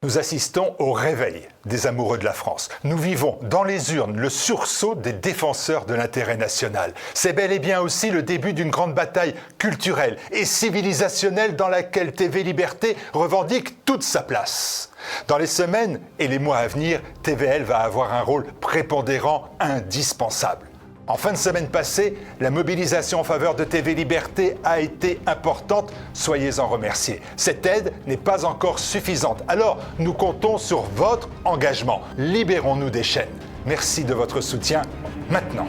Nous assistons au réveil des amoureux de la France. Nous vivons dans les urnes le sursaut des défenseurs de l'intérêt national. C'est bel et bien aussi le début d'une grande bataille culturelle et civilisationnelle dans laquelle TV Liberté revendique toute sa place. Dans les semaines et les mois à venir, TVL va avoir un rôle prépondérant, indispensable. En fin de semaine passée, la mobilisation en faveur de TV Liberté a été importante, soyez-en remerciés. Cette aide n'est pas encore suffisante, alors nous comptons sur votre engagement. Libérons-nous des chaînes. Merci de votre soutien maintenant.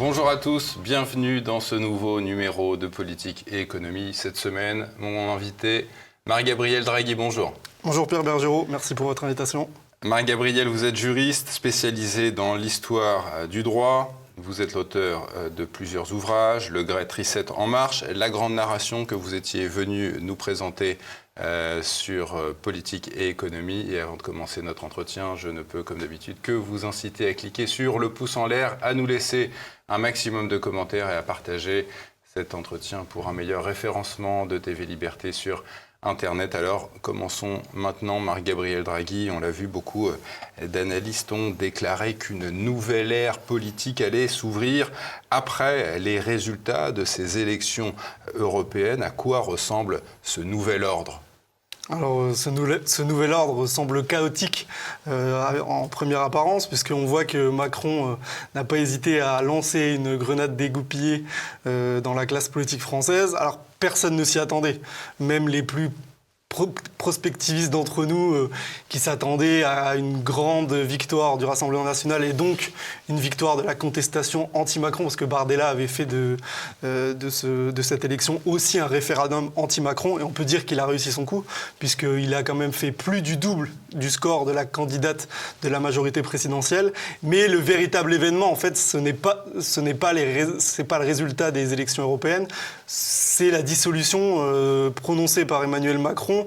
Bonjour à tous, bienvenue dans ce nouveau numéro de Politique et Économie. Cette semaine, mon invité, Marc-Gabriel Draghi, bonjour. Bonjour Pierre Bergerot, merci pour votre invitation. Marc-Gabriel, vous êtes juriste spécialisé dans l'histoire du droit. Vous êtes l'auteur de plusieurs ouvrages, Le Great Reset en marche, la grande narration que vous étiez venu nous présenter sur politique et économie. Et avant de commencer notre entretien, je ne peux comme d'habitude que vous inciter à cliquer sur le pouce en l'air, à nous laisser un maximum de commentaires et à partager cet entretien pour un meilleur référencement de TV Liberté sur Internet. Alors, commençons maintenant. Marc-Gabriel Draghi, on l'a vu, beaucoup d'analystes ont déclaré qu'une nouvelle ère politique allait s'ouvrir après les résultats de ces élections européennes. À quoi ressemble ce nouvel ordre ? Alors, ce nouvel ordre semble chaotique en première apparence, puisqu'on voit que Macron n'a pas hésité à lancer une grenade dégoupillée dans la classe politique française. Alors, personne ne s'y attendait, même les plus prospectivistes d'entre nous qui s'attendaient à une grande victoire du Rassemblement national et donc une victoire de la contestation anti-Macron, parce que Bardella avait fait de cette élection aussi un référendum anti-Macron, et on peut dire qu'il a réussi son coup, puisqu'il a quand même fait plus du double du score de la candidate de la majorité présidentielle. Mais le véritable événement, en fait, ce n'est pas le résultat des élections européennes, c'est la dissolution prononcée par Emmanuel Macron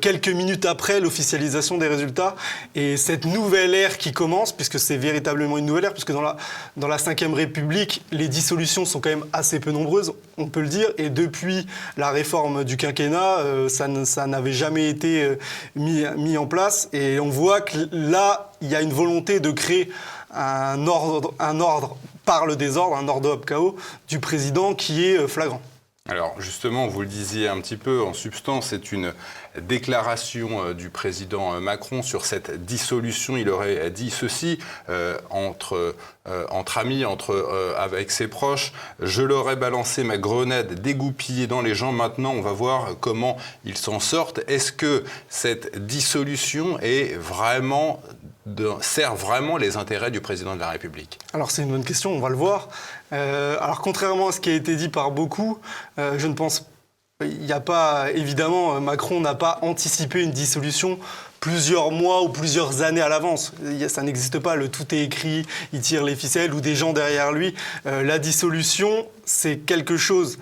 quelques minutes après l'officialisation des résultats. Et cette nouvelle ère qui commence, puisque c'est véritablement une nouvelle ère, puisque dans la Ve République, les dissolutions sont quand même assez peu nombreuses, on peut le dire, et depuis la réforme du quinquennat, ça n'avait jamais été mis en place. Et on voit que là, il y a une volonté de créer un ordre par le désordre, un ordre ab chaos du président qui est flagrant. Alors justement, vous le disiez un petit peu, en substance, c'est une déclaration du président Macron sur cette dissolution. Il aurait dit ceci entre amis, avec ses proches. Je leur ai balancé ma grenade dégoupillée dans les gens. Maintenant, on va voir comment ils s'en sortent. Est-ce que cette dissolution sert vraiment les intérêts du président de la République ? Alors c'est une bonne question, on va le voir. Alors contrairement à ce qui a été dit par beaucoup, je ne pense pas. Il n'y a pas, évidemment, Macron n'a pas anticipé une dissolution plusieurs mois ou plusieurs années à l'avance. Ça n'existe pas, le tout est écrit, il tire les ficelles ou des gens derrière lui. La dissolution, c'est quelque chose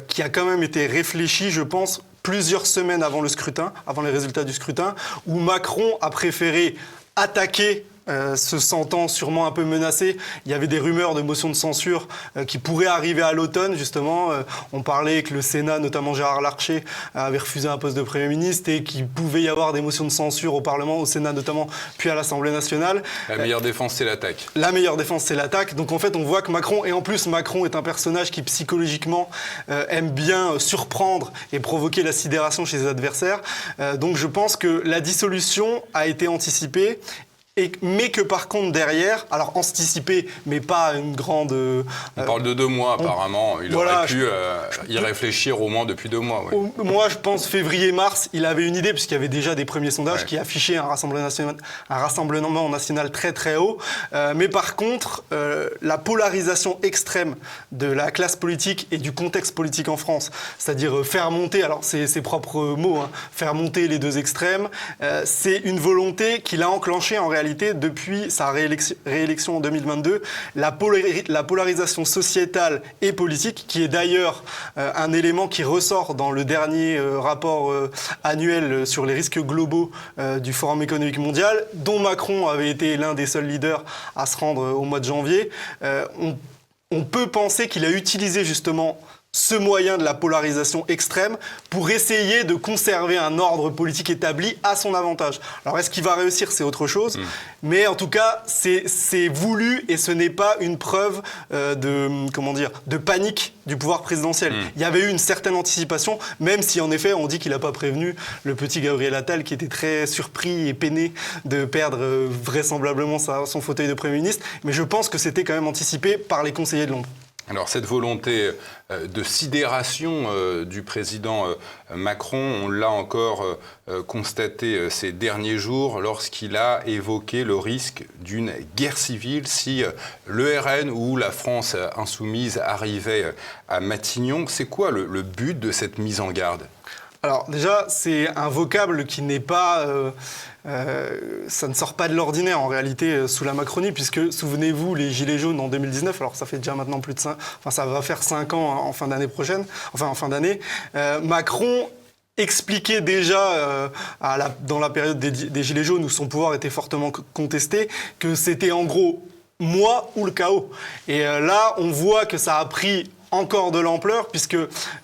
qui a quand même été réfléchi, je pense, plusieurs semaines avant le scrutin, avant les résultats du scrutin, où Macron a préféré attaquer se sentant sûrement un peu menacé. Il y avait des rumeurs de motions de censure qui pourraient arriver à l'automne, justement. On parlait que le Sénat, notamment Gérard Larcher, avait refusé un poste de Premier ministre et qu'il pouvait y avoir des motions de censure au Parlement, au Sénat notamment, puis à l'Assemblée nationale. La meilleure défense, c'est l'attaque. La meilleure défense, c'est l'attaque. Donc en fait, on voit que Macron, et en plus Macron est un personnage qui psychologiquement aime bien surprendre et provoquer la sidération chez ses adversaires. Donc je pense que la dissolution a été anticipée. mais que par contre derrière, alors anticipé, mais pas une grande... On parle de 2 mois apparemment, il aurait pu y réfléchir au moins depuis 2 mois. Oui. Moi je pense février-mars, il avait une idée puisqu'il y avait déjà des premiers sondages qui affichaient un rassemblement national très très haut, mais par contre la polarisation extrême de la classe politique et du contexte politique en France, c'est-à-dire faire monter, alors c'est ses propres mots, faire monter les deux extrêmes, c'est une volonté qu'il a enclenchée en réalité depuis sa réélection en 2022, la polarisation sociétale et politique, qui est d'ailleurs un élément qui ressort dans le dernier rapport annuel sur les risques globaux du Forum économique mondial, dont Macron avait été l'un des seuls leaders à se rendre au mois de janvier. On peut penser qu'il a utilisé justement ce moyen de la polarisation extrême pour essayer de conserver un ordre politique établi à son avantage. Alors est-ce qu'il va réussir, c'est autre chose, mais en tout cas c'est voulu et ce n'est pas une preuve de panique du pouvoir présidentiel. Il y avait eu une certaine anticipation, même si en effet on dit qu'il n'a pas prévenu le petit Gabriel Attal qui était très surpris et peiné de perdre vraisemblablement son fauteuil de Premier ministre, mais je pense que c'était quand même anticipé par les conseillers de l'ombre. Alors cette volonté de sidération du président Macron, on l'a encore constaté ces derniers jours lorsqu'il a évoqué le risque d'une guerre civile si le RN ou la France insoumise arrivait à Matignon. C'est quoi le but de cette mise en garde ? Alors déjà, c'est un vocable qui n'est pas... ça ne sort pas de l'ordinaire en réalité sous la Macronie, puisque souvenez-vous, les Gilets jaunes en 2019, alors ça fait déjà maintenant plus de 5... Enfin, ça va faire 5 ans en fin d'année prochaine, enfin en fin d'année. Macron expliquait déjà dans la période des Gilets jaunes où son pouvoir était fortement contesté que c'était en gros moi ou le chaos. Et là, on voit que ça a pris encore de l'ampleur, puisque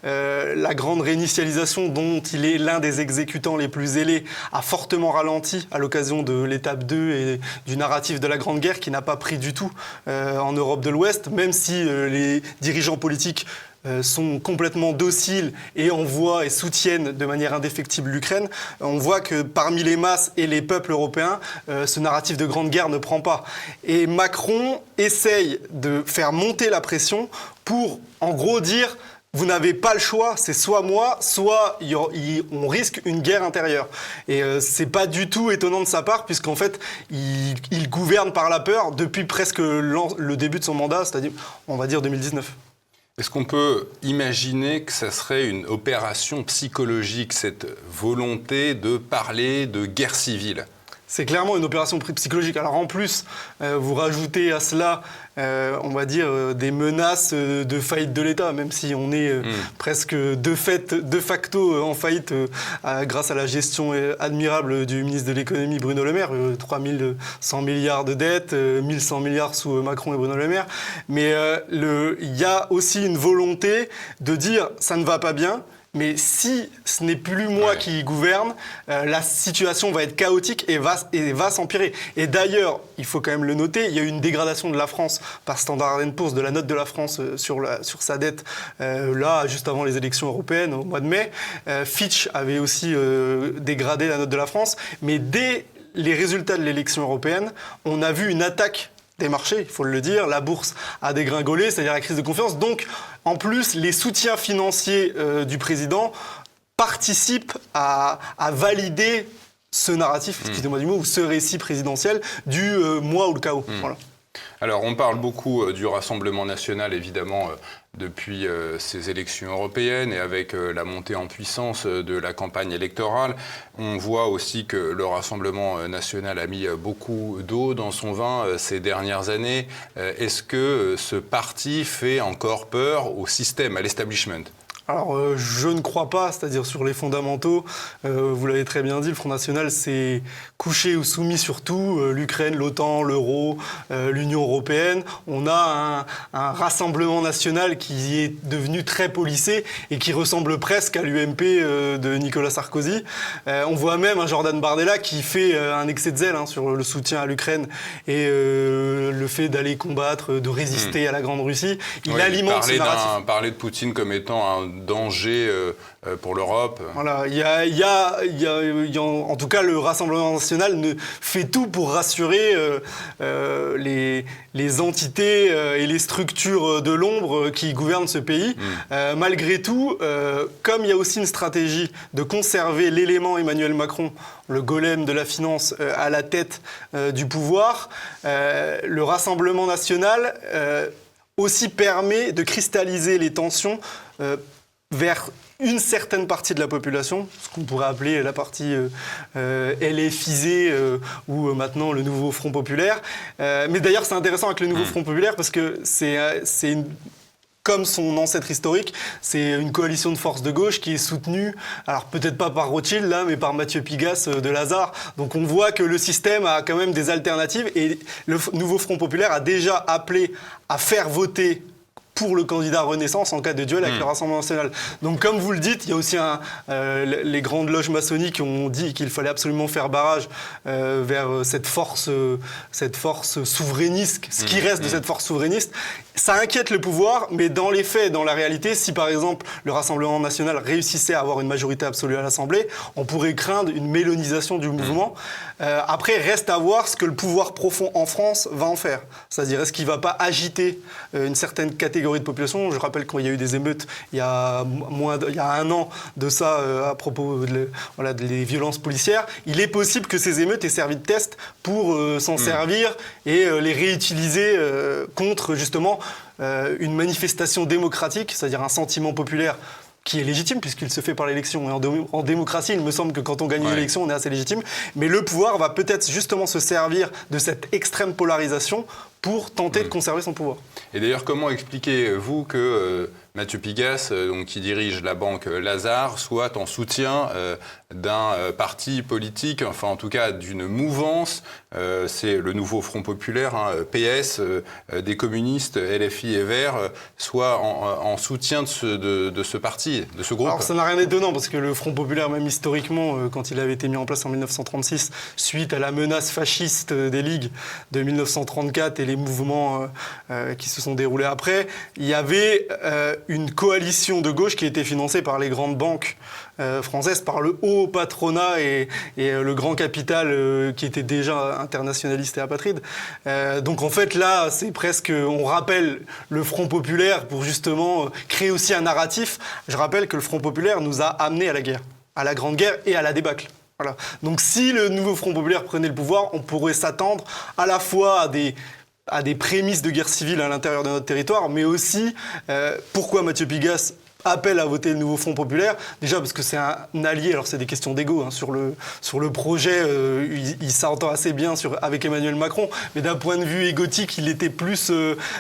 la grande réinitialisation dont il est l'un des exécutants les plus zélés a fortement ralenti à l'occasion de l'étape 2 et du narratif de la Grande Guerre qui n'a pas pris du tout en Europe de l'Ouest, même si les dirigeants politiques sont complètement dociles et envoient et soutiennent de manière indéfectible l'Ukraine, on voit que parmi les masses et les peuples européens, ce narratif de grande guerre ne prend pas. Et Macron essaye de faire monter la pression pour, en gros, dire « vous n'avez pas le choix, c'est soit moi, soit on risque une guerre intérieure ». Et c'est pas du tout étonnant de sa part, puisqu'en fait, il gouverne par la peur depuis presque le début de son mandat, c'est-à-dire, on va dire, 2019. Est-ce qu'on peut imaginer que ça serait une opération psychologique, cette volonté de parler de guerre civile ? C'est clairement une opération psychologique. Alors en plus, vous rajoutez à cela, on va dire, des menaces de faillite de l'État, même si on est presque de facto en faillite grâce à la gestion admirable du ministre de l'économie Bruno Le Maire, 3100 milliards de dettes, 1100 milliards sous Macron et Bruno Le Maire. Mais il y a aussi une volonté de dire ça ne va pas bien. Mais si ce n'est plus moi qui gouverne, la situation va être chaotique et va s'empirer. Et d'ailleurs, il faut quand même le noter, il y a eu une dégradation de la France par Standard & Poor's, de la note de la France sur sa dette, là, juste avant les élections européennes, au mois de mai. Fitch avait aussi dégradé la note de la France. Mais dès les résultats de l'élection européenne, on a vu une attaque des marchés, il faut le dire, la bourse a dégringolé, c'est-à-dire la crise de confiance. Donc, en plus, les soutiens financiers du président participent à valider ce narratif, excusez-moi du mot, ou ce récit présidentiel du moi ou le chaos. Voilà. Alors, on parle beaucoup du Rassemblement national, évidemment, depuis ces élections européennes et avec la montée en puissance de la campagne électorale. On voit aussi que le Rassemblement national a mis beaucoup d'eau dans son vin ces dernières années. Est-ce que ce parti fait encore peur au système, à l'establishment ? Alors, je ne crois pas, c'est-à-dire sur les fondamentaux, vous l'avez très bien dit, le Front National s'est couché ou soumis sur tout, l'Ukraine, l'OTAN, l'euro, l'Union européenne. On a un rassemblement national qui est devenu très policé et qui ressemble presque à l'UMP de Nicolas Sarkozy. On voit même un Jordan Bardella qui fait un excès de zèle sur le soutien à l'Ukraine et le fait d'aller combattre, de résister à la Grande Russie. Il alimente ce narratif. Parler de Poutine comme étant un danger pour l'Europe. Voilà, en tout cas, le Rassemblement national fait tout pour rassurer les entités et les structures de l'ombre qui gouvernent ce pays. Malgré tout, comme il y a aussi une stratégie de conserver l'élément Emmanuel Macron, le golem de la finance, à la tête du pouvoir, le Rassemblement national aussi permet de cristalliser les tensions vers une certaine partie de la population, ce qu'on pourrait appeler la partie LFisée ou maintenant le nouveau Front populaire. Mais d'ailleurs, c'est intéressant avec le nouveau Front populaire parce que comme son ancêtre historique, c'est une coalition de forces de gauche qui est soutenue, alors peut-être pas par Rothschild, là, mais par Mathieu Pigasse de Lazare. Donc on voit que le système a quand même des alternatives et le nouveau Front populaire a déjà appelé à faire voter pour le candidat Renaissance en cas de duel avec le Rassemblement national. Donc comme vous le dites, il y a aussi les grandes loges maçonniques qui ont dit qu'il fallait absolument faire barrage vers cette force souverainiste, ce qui reste de cette force souverainiste. Ça inquiète le pouvoir, mais dans les faits, dans la réalité, si par exemple le Rassemblement national réussissait à avoir une majorité absolue à l'Assemblée, on pourrait craindre une mélonisation du mouvement. Après, reste à voir ce que le pouvoir profond en France va en faire. C'est-à-dire, est-ce qu'il ne va pas agiter une certaine catégorie de population ? Je rappelle qu'il y a eu des émeutes il y a 1 an de ça à propos des violences policières. Il est possible que ces émeutes aient servi de test pour s'en servir et les réutiliser contre justement une manifestation démocratique, c'est-à-dire un sentiment populaire qui est légitime puisqu'il se fait par l'élection. Et en démocratie, il me semble que quand on gagne une élection, on est assez légitime. Mais le pouvoir va peut-être justement se servir de cette extrême polarisation pour tenter de conserver son pouvoir. Et d'ailleurs, comment expliquez-vous que Mathieu Pigasse, qui dirige la banque Lazare, soit en soutien d'un parti politique, enfin en tout cas d'une mouvance, c'est le nouveau Front populaire, PS, des communistes, LFI et Verts, soit en soutien de ce parti, de ce groupe? Alors ça n'a rien d'étonnant parce que le Front populaire, même historiquement, quand il avait été mis en place en 1936, suite à la menace fasciste des ligues de 1934 et les mouvements qui se sont déroulés après, il y avait une coalition de gauche qui était financée par les grandes banques françaises, par le haut patronat et le grand capital qui était déjà internationaliste et apatride. Donc en fait là, c'est presque, on rappelle le Front populaire pour justement créer aussi un narratif. Je rappelle que le Front populaire nous a amenés à la guerre, à la Grande Guerre et à la débâcle. Voilà. Donc si le nouveau Front populaire prenait le pouvoir, on pourrait s'attendre à la fois à des prémices de guerre civile à l'intérieur de notre territoire, mais aussi pourquoi Mathieu Pigasse appelle à voter le nouveau Front populaire. Déjà parce que c'est un allié, alors c'est des questions d'ego, sur le projet, il s'entend assez bien avec Emmanuel Macron, mais d'un point de vue égotique, il était plus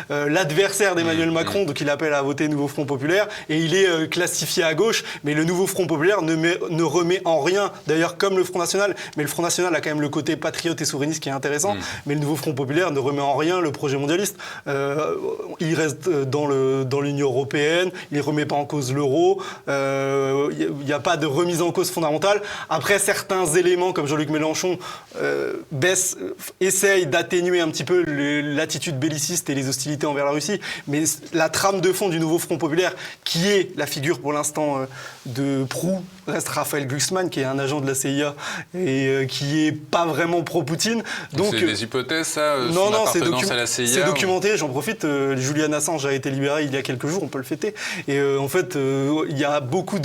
l'adversaire d'Emmanuel Macron, donc il appelle à voter le nouveau Front populaire, et il est classifié à gauche, mais le nouveau Front populaire ne remet en rien, d'ailleurs comme le Front national, mais le Front national a quand même le côté patriote et souverainiste qui est intéressant, mais le nouveau Front populaire ne remet en rien le projet mondialiste. Il reste dans l'Union européenne, il ne remet pas en cause l'euro, il n'y a pas de remise en cause fondamentale. Après, certains éléments, comme Jean-Luc Mélenchon, essayent d'atténuer un petit peu l'attitude belliciste et les hostilités envers la Russie, mais la trame de fond du nouveau Front populaire, qui est la figure pour l'instant de proue, reste Raphaël Glucksmann, qui est un agent de la CIA et qui n'est pas vraiment pro-Poutine. Donc c'est des hypothèses, ça, non, appartenance à la CIA? C'est documenté, j'en profite. Julian Assange a été libéré il y a quelques jours, on peut le fêter. Et en fait, il y a beaucoup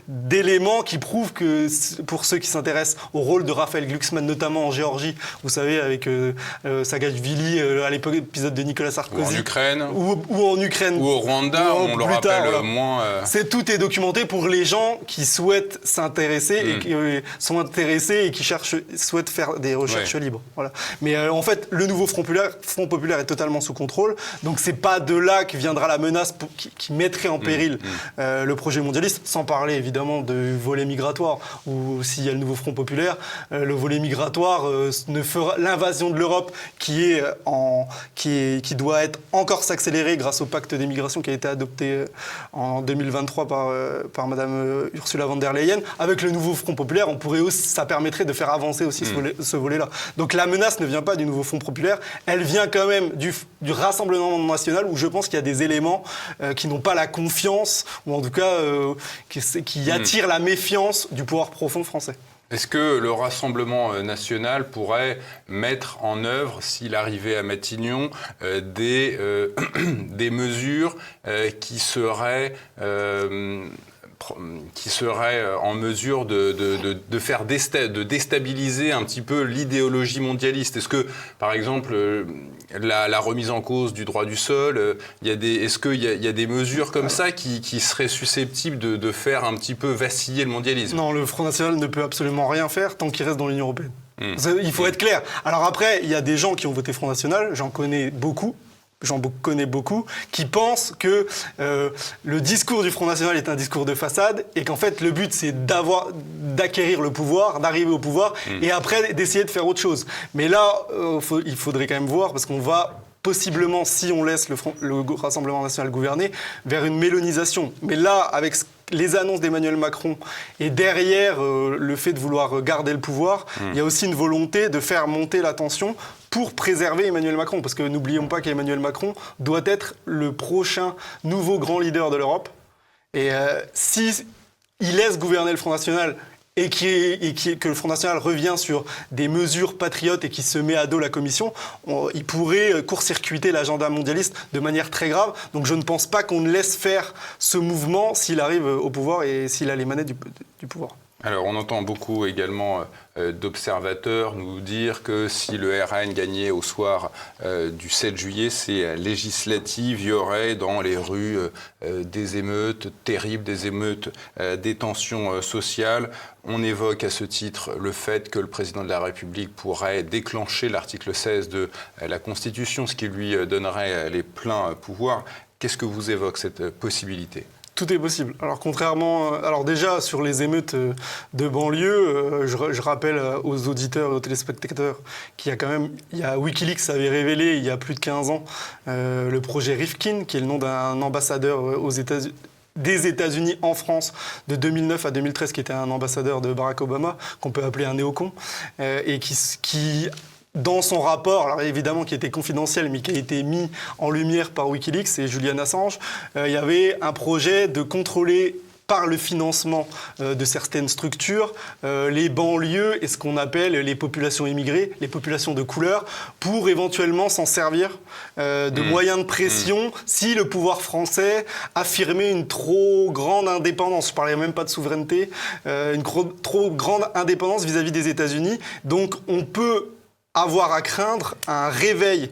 d'éléments qui prouvent que, pour ceux qui s'intéressent au rôle de Raphaël Glucksmann, notamment en Géorgie, vous savez, avec Saakashvili, à l'époque, épisode de Nicolas Sarkozy. Ou en Ukraine. Ou en Ukraine. Ou au Rwanda, on le rappelle moins. Tout est documenté pour les gens qui souhaitent s'intéresser et qui sont intéressés et qui souhaitent faire des recherches libres. Voilà. Mais en fait, le nouveau Front populaire est totalement sous contrôle. Donc c'est pas de là que viendra la menace qui mettrait en péril le projet mondialiste, sans parler évidemment du volet migratoire, ou s'il y a le nouveau Front populaire, le volet migratoire ne fera l'invasion de l'Europe qui doit être encore s'accélérer grâce au pacte des migrations qui a été adopté en 2023 par Madame Ursula von der Leyen. Avec le nouveau Front populaire, ça permettrait de faire avancer aussi ce volet-là. Donc la menace ne vient pas du nouveau Front populaire, elle vient quand même du Rassemblement national, où je pense qu'il y a des éléments qui n'ont pas la confiance méfiance, ou en tout cas qui attire la méfiance du pouvoir profond français. Est-ce que le Rassemblement national pourrait mettre en œuvre, s'il arrivait à Matignon, des mesures qui seraient en mesure de déstabiliser un petit peu l'idéologie mondialiste? Est-ce que, par exemple, la remise en cause du droit du sol, est-ce qu'il y a des mesures comme ça qui seraient susceptibles de faire un petit peu vaciller le mondialisme? Non, le Front National ne peut absolument rien faire tant qu'il reste dans l'Union européenne. Il faut être clair. Alors après, il y a des gens qui ont voté Front National, j'en connais beaucoup, qui pensent que le discours du Front National est un discours de façade et qu'en fait le but c'est d'acquérir le pouvoir, d'arriver au pouvoir et après d'essayer de faire autre chose. Mais là, il faudrait quand même voir, parce qu'on va possiblement, si on laisse le Rassemblement National gouverner, vers une mélonisation. Mais là, avec les annonces d'Emmanuel Macron et derrière le fait de vouloir garder le pouvoir, il y a aussi une volonté de faire monter la tension pour préserver Emmanuel Macron. Parce que n'oublions pas qu'Emmanuel Macron doit être le prochain nouveau grand leader de l'Europe. Et si il laisse gouverner le Front National et que le Front National revient sur des mesures patriotes et qui se met à dos la Commission, il pourrait court-circuiter l'agenda mondialiste de manière très grave. Donc je ne pense pas qu'on laisse faire ce mouvement s'il arrive au pouvoir et s'il a les manettes du pouvoir. Alors, on entend beaucoup également d'observateurs nous dire que si le RN gagnait au soir du 7 juillet, ces législatives, il y aurait dans les rues des émeutes terribles, des émeutes, des tensions sociales. On évoque à ce titre le fait que le président de la République pourrait déclencher l'article 16 de la Constitution, ce qui lui donnerait les pleins pouvoirs. Qu'est-ce que vous évoque cette possibilité ? Tout est possible. Alors déjà, sur les émeutes de banlieue, je rappelle aux auditeurs et aux téléspectateurs qu'il y a Wikileaks avait révélé il y a plus de 15 ans le projet Rifkin, qui est le nom d'un ambassadeur des États-Unis en France de 2009 à 2013, qui était un ambassadeur de Barack Obama, qu'on peut appeler un néocon, et qui dans son rapport, alors évidemment qui était confidentiel, mais qui a été mis en lumière par Wikileaks et Julian Assange, il y avait un projet de contrôler par le financement de certaines structures, les banlieues et ce qu'on appelle les populations immigrées, les populations de couleur, pour éventuellement s'en servir de moyens de pression si le pouvoir français affirmait une trop grande indépendance. Je ne parlais même pas de souveraineté, une trop grande indépendance vis-à-vis des États-Unis. Donc on peut avoir à craindre un réveil,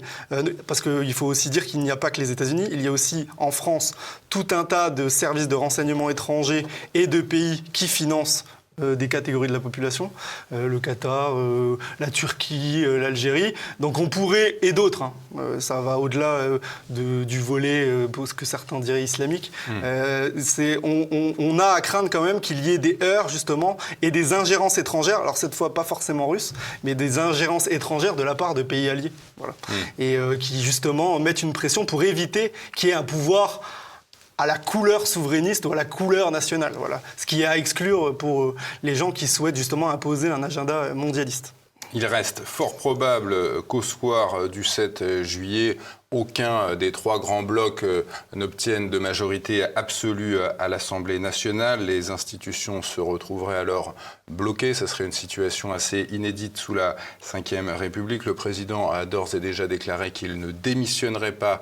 parce qu'il faut aussi dire qu'il n'y a pas que les États-Unis, il y a aussi en France tout un tas de services de renseignement étrangers et de pays qui financent des catégories de la population, le Qatar, la Turquie, l'Algérie. Donc on pourrait, et d'autres, ça va au-delà du volet, ce que certains diraient islamique, on a à craindre quand même qu'il y ait des heurts justement et des ingérences étrangères, alors cette fois pas forcément russes, mais des ingérences étrangères de la part de pays alliés. Voilà. Et qui justement mettent une pression pour éviter qu'il y ait un pouvoir à la couleur souverainiste ou à la couleur nationale. Voilà. Ce qui est à exclure pour les gens qui souhaitent justement imposer un agenda mondialiste. Il reste fort probable qu'au soir du 7 juillet, aucun des trois grands blocs n'obtienne de majorité absolue à l'Assemblée nationale. Les institutions se retrouveraient alors bloquées. Ce serait une situation assez inédite sous la Ve République. Le président a d'ores et déjà déclaré qu'il ne démissionnerait pas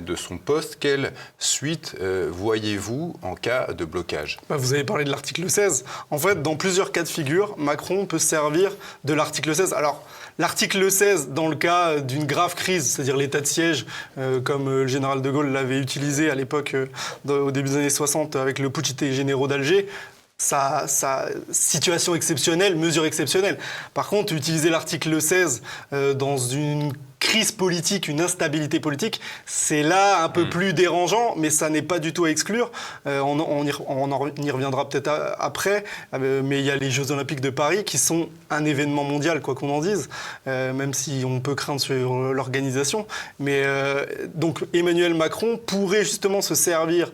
de son poste. Quelle suite voyez-vous en cas de blocage ? Vous avez parlé de l'article 16. En fait, dans plusieurs cas de figure, Macron peut se servir de l'article 16. Alors, l'article 16, dans le cas d'une grave crise, c'est-à-dire l'état de siège, comme le général de Gaulle l'avait utilisé à l'époque, au début des années 60, avec le putsch des généraux d'Alger, sa situation exceptionnelle, mesure exceptionnelle. Par contre, utiliser l'article 16 dans une crise politique, une instabilité politique, c'est là un peu plus dérangeant, mais ça n'est pas du tout à exclure. On y reviendra peut-être après, mais il y a les Jeux Olympiques de Paris qui sont un événement mondial, quoi qu'on en dise, même si on peut craindre sur l'organisation. Mais donc Emmanuel Macron pourrait justement se servir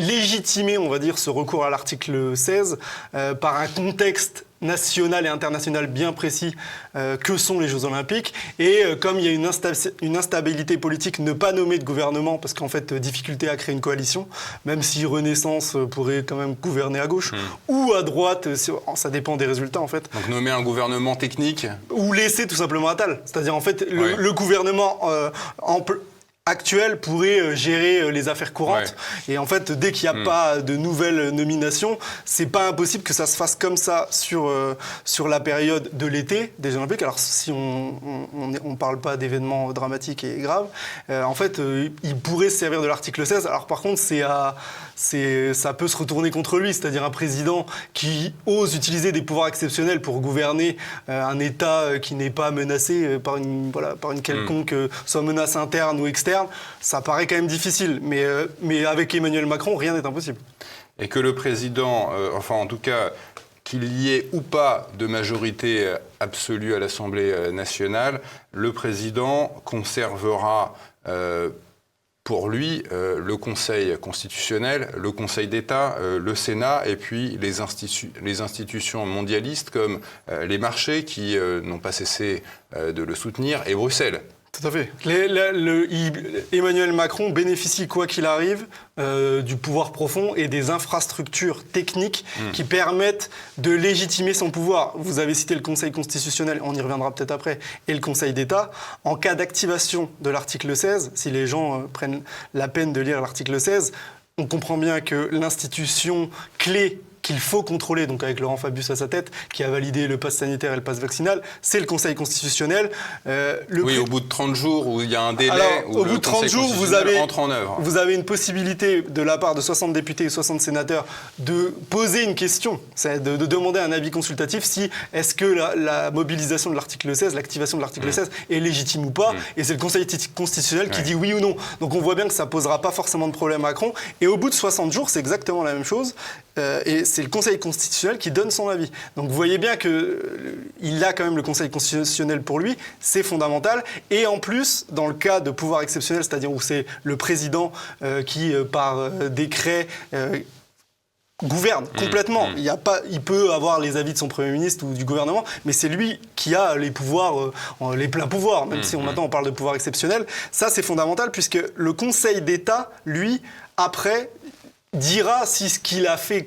légitimer, on va dire, ce recours à l'article 16 par un contexte national et international bien précis que sont les Jeux Olympiques. Et comme il y a une instabilité politique, ne pas nommer de gouvernement, parce qu'en fait, difficulté à créer une coalition, même si Renaissance pourrait quand même gouverner à gauche, ou à droite, ça dépend des résultats en fait. Donc nommer un gouvernement technique. Ou laisser tout simplement Attal. C'est-à-dire en fait, le gouvernement actuel pourrait gérer les affaires courantes. Et en fait, dès qu'il n'y a pas de nouvelles nominations, c'est pas impossible que ça se fasse comme ça sur la période de l'été des Jeux Olympiques. Alors, si on parle pas d'événements dramatiques et graves, en fait, il pourrait se servir de l'article 16. Alors, par contre, ça peut se retourner contre lui, c'est-à-dire un président qui ose utiliser des pouvoirs exceptionnels pour gouverner un État qui n'est pas menacé par une quelconque soit menace interne ou externe. Ça paraît quand même difficile, mais avec Emmanuel Macron, rien n'est impossible. Et que le président, enfin en tout cas, qu'il y ait ou pas de majorité absolue à l'Assemblée nationale, le président conservera pour lui le Conseil constitutionnel, le Conseil d'État, le Sénat et puis les institutions mondialistes comme les marchés qui n'ont pas cessé de le soutenir et Bruxelles. Tout à fait. Emmanuel Macron bénéficie, quoi qu'il arrive, du pouvoir profond et des infrastructures techniques qui permettent de légitimer son pouvoir. Vous avez cité le Conseil constitutionnel, on y reviendra peut-être après, et le Conseil d'État. En cas d'activation de l'article 16, si les gens prennent la peine de lire l'article 16, on comprend bien que l'institution clé qu'il faut contrôler, donc avec Laurent Fabius à sa tête, qui a validé le pass sanitaire et le pass vaccinal, c'est le Conseil constitutionnel. Au bout de 30 jours, où il y a un délai, où le Conseil constitutionnel entre en œuvre. Vous avez une possibilité, de la part de 60 députés et 60 sénateurs, de poser une question, c'est de demander un avis consultatif si est-ce que la mobilisation de l'article 16, l'activation de l'article 16 est légitime ou pas, et c'est le Conseil constitutionnel qui dit oui ou non. Donc on voit bien que ça posera pas forcément de problème à Macron, et au bout de 60 jours, c'est exactement la même chose, et c'est le Conseil constitutionnel qui donne son avis. Donc vous voyez bien qu'il a quand même le Conseil constitutionnel pour lui, c'est fondamental. Et en plus, dans le cas de pouvoir exceptionnel, c'est-à-dire où c'est le président qui, par décret, gouverne complètement. Il peut avoir les avis de son Premier ministre ou du gouvernement, mais c'est lui qui a les pouvoirs, les pleins pouvoirs, même si maintenant on parle de pouvoir exceptionnel. Ça, c'est fondamental, puisque le Conseil d'État, lui, après, dira si ce qu'il a fait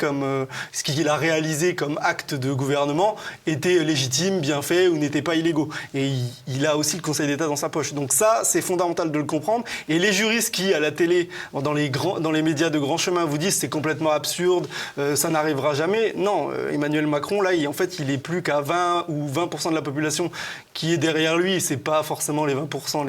ce qu'il a réalisé comme acte de gouvernement était légitime, bien fait ou n'était pas illégaux. Et il a aussi le Conseil d'État dans sa poche. Donc ça, c'est fondamental de le comprendre. Et les juristes qui, à la télé, dans les médias de grand chemin, vous disent c'est complètement absurde, ça n'arrivera jamais. Non, Emmanuel Macron, là, il est plus qu'à 20 ou 20% de la population qui est derrière lui. C'est pas forcément les 20%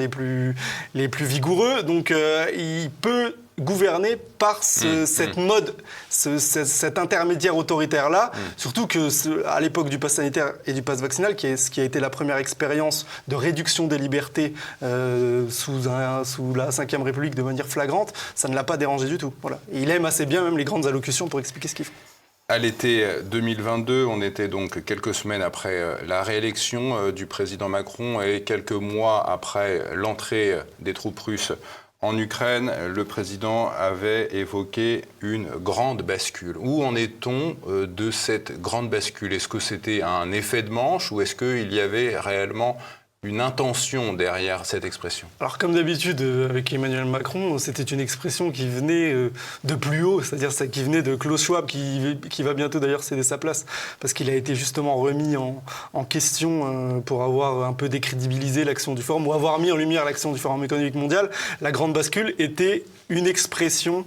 les plus vigoureux. Donc il peut gouverné par cette mode, cet intermédiaire autoritaire-là, surtout qu'à l'époque du pass sanitaire et du pass vaccinal, ce qui a été la première expérience de réduction des libertés sous la Ve République de manière flagrante, ça ne l'a pas dérangé du tout. Voilà. Et il aime assez bien même les grandes allocutions pour expliquer ce qu'il fait. À l'été 2022, on était donc quelques semaines après la réélection du président Macron et quelques mois après l'entrée des troupes russes en Ukraine. Le président avait évoqué une grande bascule. Où en est-on de cette grande bascule? Est-ce que c'était un effet de manche ou est-ce qu'il y avait réellement une intention derrière cette expression? Alors comme d'habitude avec Emmanuel Macron, c'était une expression qui venait de plus haut, c'est-à-dire qui venait de Klaus Schwab, qui va bientôt d'ailleurs céder sa place, parce qu'il a été justement remis en question pour avoir un peu décrédibilisé l'action du Forum, ou avoir mis en lumière l'action du Forum économique mondial. La grande bascule était une expression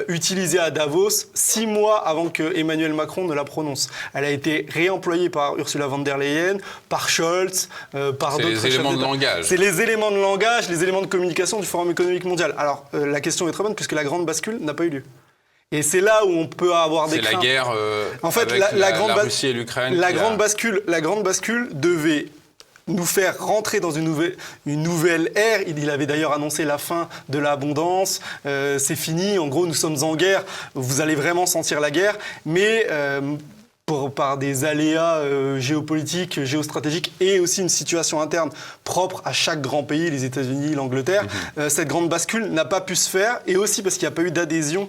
utilisée à Davos 6 mois avant que Emmanuel Macron ne la prononce. Elle a été réemployée par Ursula von der Leyen, par Scholz, par d'autres. C'est les éléments de langage. C'est les éléments de langage, les éléments de communication du Forum économique mondial. Alors, la question est très bonne puisque la grande bascule n'a pas eu lieu. Et c'est là où on peut avoir des craintes. C'est la guerre en fait, avec la Russie et l'Ukraine. La grande bascule devait nous faire rentrer dans une nouvelle ère. Il avait d'ailleurs annoncé la fin de l'abondance. C'est fini, en gros, nous sommes en guerre. Vous allez vraiment sentir la guerre. Mais par des aléas géopolitiques, géostratégiques et aussi une situation interne propre à chaque grand pays, les États-Unis, l'Angleterre. Cette grande bascule n'a pas pu se faire et aussi parce qu'il n'y a pas eu d'adhésion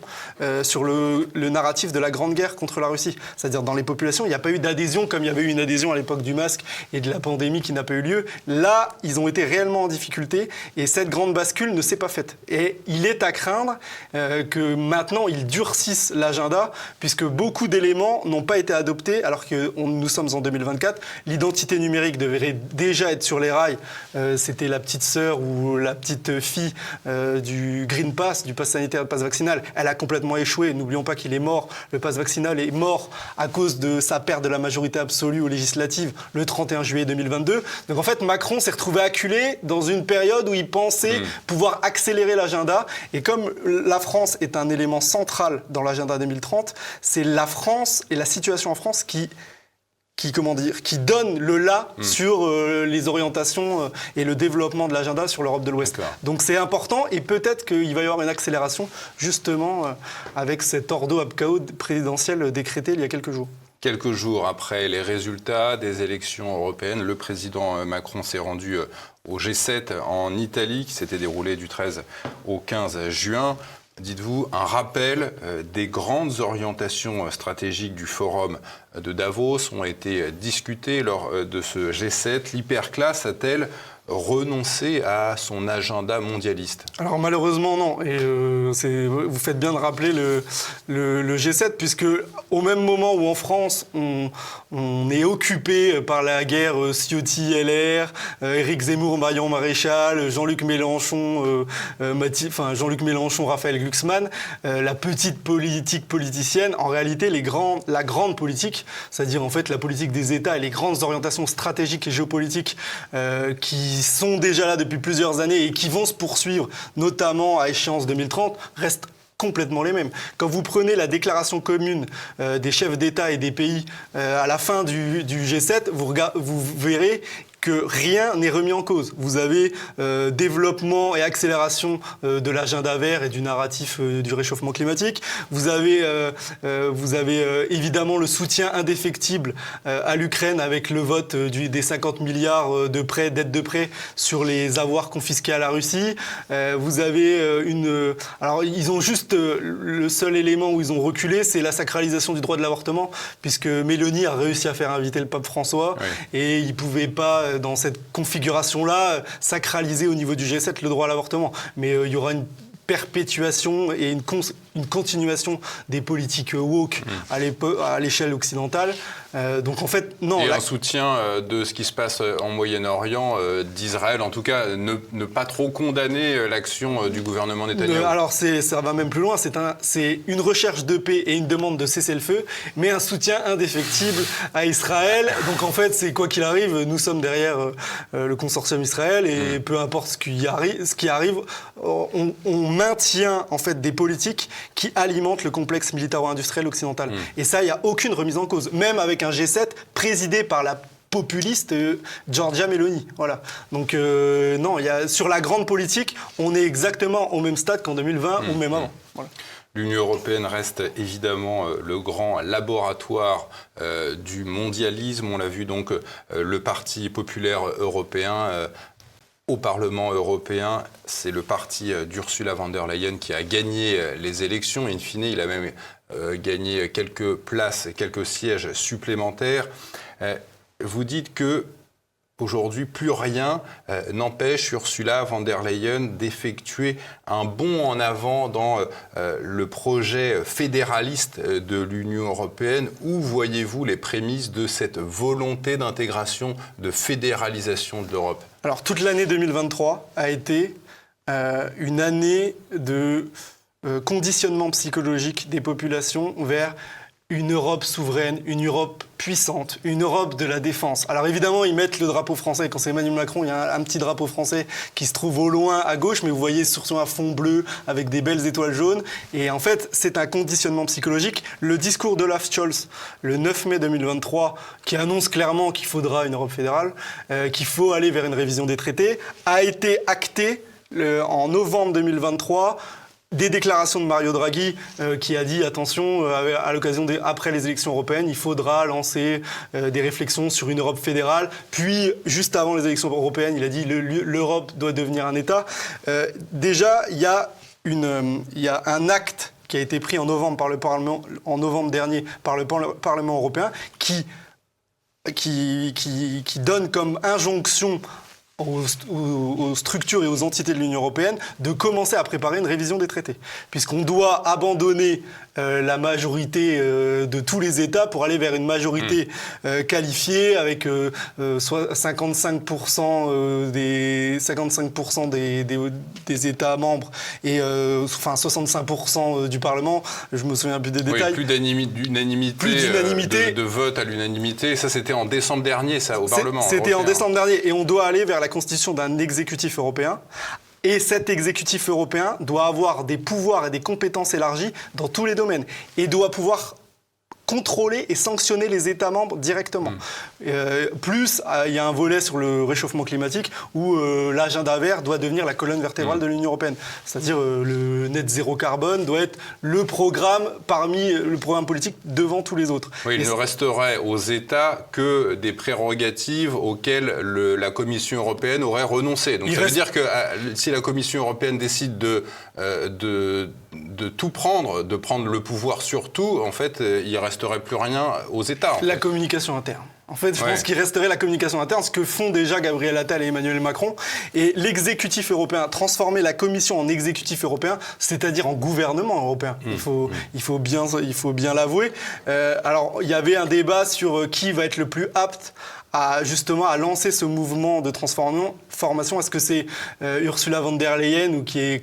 sur le narratif de la Grande Guerre contre la Russie. C'est-à-dire dans les populations, il n'y a pas eu d'adhésion comme il y avait eu une adhésion à l'époque du masque et de la pandémie qui n'a pas eu lieu. Là, ils ont été réellement en difficulté et cette grande bascule ne s'est pas faite. Et il est à craindre que maintenant, ils durcissent l'agenda puisque beaucoup d'éléments n'ont pas été adoptés alors que nous sommes en 2024. L'identité numérique devrait déjà être sur les rails. C'était la petite sœur ou la petite fille du Green Pass, du pass sanitaire, du pass vaccinal. Elle a complètement échoué. N'oublions pas qu'il est mort. Le pass vaccinal est mort à cause de sa perte de la majorité absolue aux législatives le 31 juillet 2022. Donc en fait, Macron s'est retrouvé acculé dans une période où il pensait pouvoir accélérer l'agenda. Et comme la France est un élément central dans l'agenda 2030, c'est la France et la situation en France qui donne le là sur les orientations et le développement de l'agenda sur l'Europe de l'Ouest. D'accord. Donc c'est important et peut-être qu'il va y avoir une accélération justement avec cet ordo ab chaos présidentiel décrété il y a quelques jours. Quelques jours après les résultats des élections européennes, le président Macron s'est rendu au G7 en Italie, qui s'était déroulé du 13 au 15 juin. Dites-vous, un rappel des grandes orientations stratégiques du forum de Davos ont été discutées lors de ce G7. L'hyperclasse a-t-elle renoncer à son agenda mondialiste? Alors malheureusement non, et vous faites bien de rappeler le G7, puisque au même moment où en France on est occupé par la guerre Ciotti-LR, Éric Zemmour, Marion Maréchal, Jean-Luc Mélenchon, Raphaël Glucksmann, la petite politique politicienne, en réalité la grande politique, c'est-à-dire en fait la politique des États et les grandes orientations stratégiques et géopolitiques qui sont déjà là depuis plusieurs années et qui vont se poursuivre, notamment à échéance 2030, restent complètement les mêmes. Quand vous prenez la déclaration commune des chefs d'État et des pays à la fin du G7, vous verrez que rien n'est remis en cause. Vous avez développement et accélération de l'agenda vert et du narratif du réchauffement climatique. Vous avez évidemment le soutien indéfectible à l'Ukraine avec le vote des 50 milliards d'aides de prêt sur les avoirs confisqués à la Russie. Vous avez alors ils ont juste le seul élément où ils ont reculé, c'est la sacralisation du droit de l'avortement, puisque Mélanie a réussi à faire inviter le pape François et il ne pouvait pas dans cette configuration-là, sacraliser au niveau du G7 le droit à l'avortement. Mais il y aura une perpétuation et une continuation des politiques woke à l'échelle occidentale. Donc en fait, non. Et un soutien de ce qui se passe en Moyen-Orient, d'Israël, en tout cas, ne pas trop condamner l'action du gouvernement Netanyahou. Alors ça va même plus loin, c'est une recherche de paix et une demande de cessez-le-feu, mais un soutien indéfectible à Israël. Donc en fait, c'est quoi qu'il arrive, nous sommes derrière le consortium Israël et peu importe ce qui arrive, on maintient en fait des politiques qui alimentent le complexe militaro-industriel occidental. Et ça, il n'y a aucune remise en cause, même avec un G7 présidé par la populiste Giorgia Meloni. Voilà. Donc non, sur la grande politique, on est exactement au même stade qu'en 2020 ou même avant. Voilà. L'Union européenne reste évidemment le grand laboratoire du mondialisme. On l'a vu donc, le Parti populaire européen au Parlement européen, c'est le parti d'Ursula von der Leyen qui a gagné les élections. In fine, il a même gagné quelques places, quelques sièges supplémentaires. Vous dites que aujourd'hui, plus rien n'empêche Ursula von der Leyen d'effectuer un bond en avant dans le projet fédéraliste de l'Union européenne. Où voyez-vous les prémices de cette volonté d'intégration, de fédéralisation de l'Europe ? Alors, toute l'année 2023 a été une année de conditionnement psychologique des populations vers une Europe souveraine, une Europe puissante, une Europe de la défense. Alors évidemment, ils mettent le drapeau français. Quand c'est Emmanuel Macron, il y a un petit drapeau français qui se trouve au loin à gauche, mais vous voyez surtout un fond bleu avec des belles étoiles jaunes. Et en fait, c'est un conditionnement psychologique. Le discours d'Olaf Scholz, le 9 mai 2023, qui annonce clairement qu'il faudra une Europe fédérale, qu'il faut aller vers une révision des traités, a été acté en novembre 2023 des déclarations de Mario Draghi qui a dit attention à l'occasion après les élections européennes, il faudra lancer des réflexions sur une Europe fédérale. Puis juste avant les élections européennes, il a dit l'Europe doit devenir un État. Déjà, il y a un acte qui a été pris en novembre dernier par le Parlement européen qui donne comme injonction aux structures et aux entités de l'Union européenne de commencer à préparer une révision des traités. Puisqu'on doit abandonner la majorité de tous les États pour aller vers une majorité qualifiée avec 55% des États membres et 65% du Parlement. Je me souviens plus des détails. Plus d'unanimité, de vote à l'unanimité. Ça, c'était en décembre dernier, ça, au Parlement européen. C'était en décembre dernier. Et on doit aller vers la constitution d'un exécutif européen. Et cet exécutif européen doit avoir des pouvoirs et des compétences élargies dans tous les domaines. Et doit pouvoir contrôler et sanctionner les États membres directement. Plus, il y a un volet sur le réchauffement climatique où l'agenda vert doit devenir la colonne vertébrale de l'Union européenne. C'est-à-dire le net zéro carbone doit être le programme politique devant tous les autres. Oui, il ne resterait aux États que des prérogatives auxquelles la Commission européenne aurait renoncé. Donc ça veut dire que si la Commission européenne décide de tout prendre, de prendre le pouvoir sur tout, en fait, il ne resterait plus rien aux États. La communication interne. En fait, je pense qu'il resterait la communication interne, ce que font déjà Gabriel Attal et Emmanuel Macron. Et l'exécutif européen, transformer la Commission en exécutif européen, c'est-à-dire en gouvernement européen. Il faut bien l'avouer. Alors, il y avait un débat sur qui va être le plus apte à lancer ce mouvement de transformation. Est-ce que c'est Ursula von der Leyen ou qui a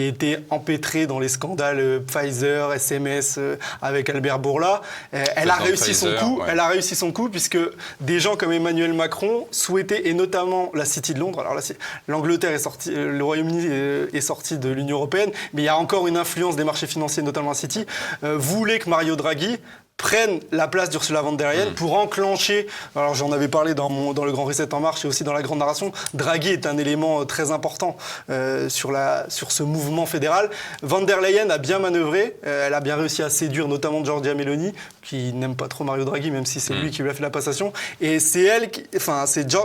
été empêtrée dans les scandales Pfizer, SMS avec Albert Bourla. Elle a réussi son coup puisque des gens comme Emmanuel Macron souhaitaient, et notamment la City de Londres. Alors l'Angleterre est sortie, le Royaume-Uni est sorti de l'Union européenne, mais il y a encore une influence des marchés financiers, notamment la City, voulait que Mario Draghi prennent la place d'Ursula von der Leyen pour enclencher, alors j'en avais parlé dans le Grand Reset en marche et aussi dans la Grande Narration, Draghi est un élément très important sur ce mouvement fédéral. Von der Leyen a bien manœuvré, elle a bien réussi à séduire notamment Giorgia Meloni, qui n'aime pas trop Mario Draghi, même si c'est lui qui lui a fait la passation. Et c'est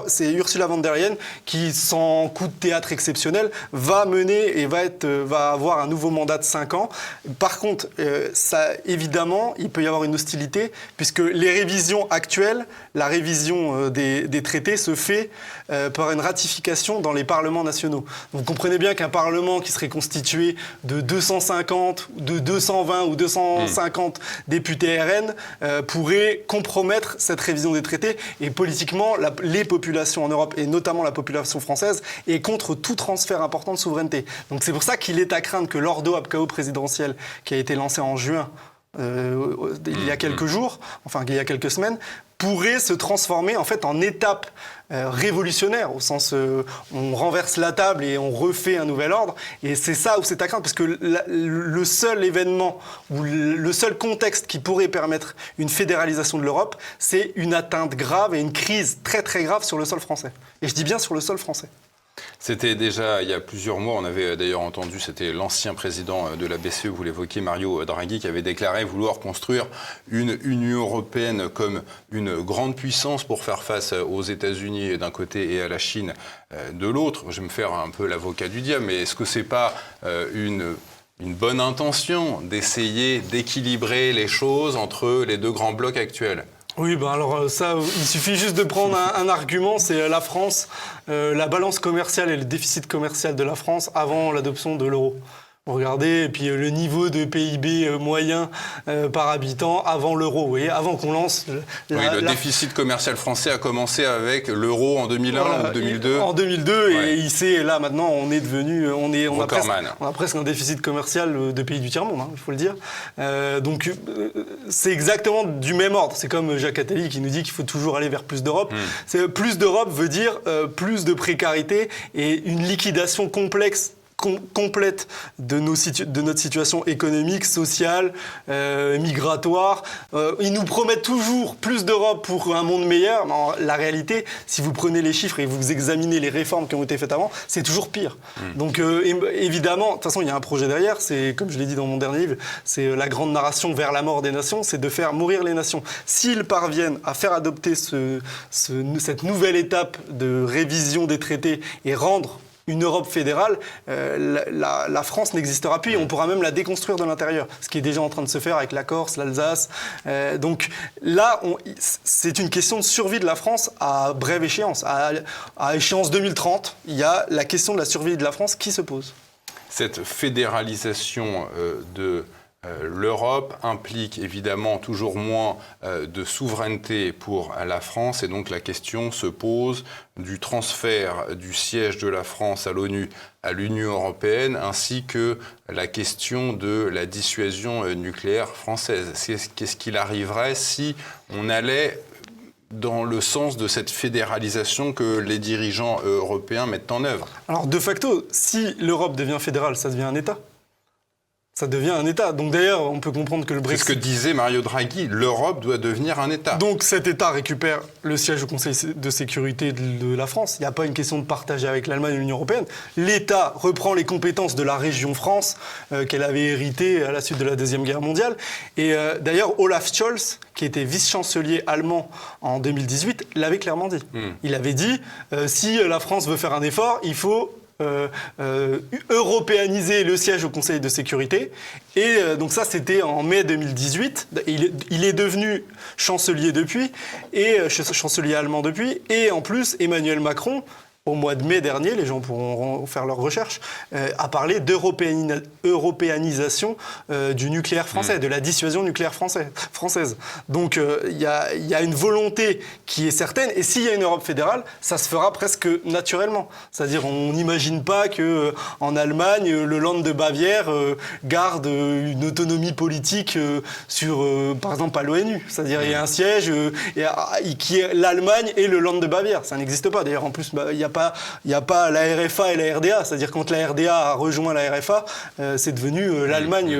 c'est Ursula von der Leyen qui, sans coup de théâtre exceptionnel, va mener et va avoir un nouveau mandat de 5 ans. Par contre, évidemment, il peut y avoir une hostilité, puisque les révisions actuelles, la révision des traités se fait par une ratification dans les parlements nationaux. Donc, vous comprenez bien qu'un parlement qui serait constitué de 250, de 220 ou 250 députés RN pourrait compromettre cette révision des traités. Et politiquement, les populations en Europe, et notamment la population française, est contre tout transfert important de souveraineté. Donc c'est pour ça qu'il est à craindre que l'ordo ab chaos présidentiel qui a été lancé en juin, il y a quelques jours, enfin il y a quelques semaines, pourrait se transformer en fait en étape révolutionnaire, au sens on renverse la table et on refait un nouvel ordre. Et c'est ça où c'est à craindre, parce que le seul événement ou le seul contexte qui pourrait permettre une fédéralisation de l'Europe, c'est une atteinte grave et une crise très très grave sur le sol français. Et je dis bien sur le sol français. C'était déjà il y a plusieurs mois, on avait d'ailleurs entendu, c'était l'ancien président de la BCE, vous l'évoquiez, Mario Draghi, qui avait déclaré vouloir construire une Union européenne comme une grande puissance pour faire face aux États-Unis d'un côté et à la Chine de l'autre. Je vais me faire un peu l'avocat du diable, mais est-ce que c'est pas une bonne intention d'essayer d'équilibrer les choses entre les deux grands blocs actuels ? Oui, alors ça, il suffit juste de prendre un argument, c'est la France, la balance commerciale et le déficit commercial de la France avant l'adoption de l'euro. Regardez, et puis le niveau de PIB moyen par habitant avant l'euro, vous voyez, avant qu'on lance... le déficit commercial français a commencé avec l'euro en 2001 ou 2002. En 2002, et là maintenant on est devenu... On a presque un déficit commercial de pays du tiers-monde, il faut le dire. Donc c'est exactement du même ordre. C'est comme Jacques Attali qui nous dit qu'il faut toujours aller vers plus d'Europe. Plus d'Europe veut dire plus de précarité et une liquidation complexe complète de notre situation économique, sociale, migratoire. Ils nous promettent toujours plus d'Europe pour un monde meilleur. Mais la réalité, si vous prenez les chiffres et vous examinez les réformes qui ont été faites avant, c'est toujours pire. Donc évidemment, de toute façon, il y a un projet derrière. C'est, comme je l'ai dit dans mon dernier livre, c'est la grande narration vers la mort des nations, c'est de faire mourir les nations. S'ils parviennent à faire adopter cette nouvelle étape de révision des traités et rendre une Europe fédérale, la France n'existera plus et on pourra même la déconstruire de l'intérieur, ce qui est déjà en train de se faire avec la Corse, l'Alsace. Donc là, c'est une question de survie de la France à brève échéance. À échéance 2030, il y a la question de la survie de la France qui se pose. Cette fédéralisation de l'Europe implique évidemment toujours moins de souveraineté pour la France et donc la question se pose du transfert du siège de la France à l'ONU à l'Union européenne ainsi que la question de la dissuasion nucléaire française. Qu'est-ce qu'il arriverait si on allait dans le sens de cette fédéralisation que les dirigeants européens mettent en œuvre? Alors de facto, si l'Europe devient fédérale, ça devient un État. Ça devient un État. Donc d'ailleurs, on peut comprendre que le Brexit... C'est ce que disait Mario Draghi, l'Europe doit devenir un État. Donc cet État récupère le siège au Conseil de sécurité de la France. Il n'y a pas une question de partager avec l'Allemagne et l'Union européenne. L'État reprend les compétences de la région France qu'elle avait héritées à la suite de la Deuxième Guerre mondiale. Et d'ailleurs, Olaf Scholz, qui était vice-chancelier allemand en 2018, l'avait clairement dit. Il avait dit, si la France veut faire un effort, il faut... européaniser le siège au Conseil de sécurité. Et donc ça, c'était en mai 2018. Il est devenu chancelier depuis, et chancelier allemand depuis. Et en plus, Emmanuel Macron, au mois de mai dernier, les gens pourront faire leurs recherches, a parlé d'européanisation du nucléaire français, de la dissuasion nucléaire française. Donc il y a une volonté qui est certaine, et s'il y a une Europe fédérale, ça se fera presque naturellement. C'est-à-dire on n'imagine pas qu'en Allemagne, le Land de Bavière garde une autonomie politique par exemple, à l'ONU. C'est-à-dire il y a un siège qui est l'Allemagne et le Land de Bavière. Ça n'existe pas. D'ailleurs, en plus, il n'y a pas la RFA et la RDA. C'est-à-dire quand la RDA a rejoint la RFA, c'est devenu l'Allemagne,